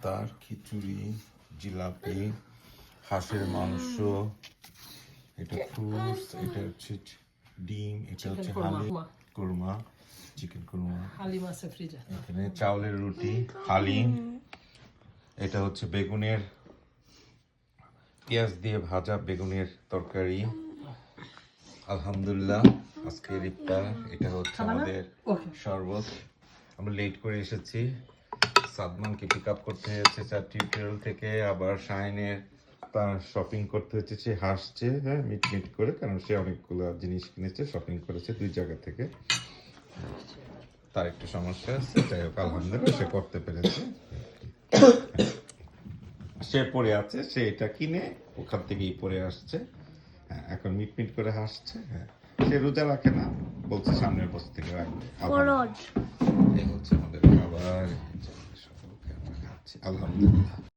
তার খিচুড়ি, জিলাপি, হাঁসের মাংস, এটা ফ্রুটস, এটা হচ্ছে ডিম, এটা হচ্ছে কোরমা, চিকেন কোরমা, হালিম আছে ফ্রিজে। এখানে চাউলের রুটি, হালিম, এটা হচ্ছে বেগুনের পেঁয়াজ দিয়ে ভাজা বেগুনের তরকারি। আলহামদুলিল্লাহ আজকের ইফতার। এটা হচ্ছে আমাদের শরবত। আমরা লেট করে এসেছি, সাদমানকে পিক আপ করতে হয়েছে টিউটোরিয়াল থেকে, আবার শাহিনের তার শপিং করতে হচ্ছে। সে হাসছে, হ্যাঁ, মিট করে, কারণ সে অনেকগুলো জিনিস কিনেছে, শপিং করেছে 2 জায়গা থেকে। তার একটু সমস্যা আছে, যাই হোক আলহামদুলিল্লাহ সে করতে পেরেছে। সে পড়ে আছে, সে এটা কিনে ওখান থেকেই পড়ে আসছে। হ্যাঁ, এখন মিট করে হাসছে। হ্যাঁ, সে রোজা রাখে না, বলছে সামনের বছর থেকে রাখবে। এই হচ্ছে আমাদের খাবার, সকলকে আমরা খাচ্ছি আলহামদুলিল্লাহ।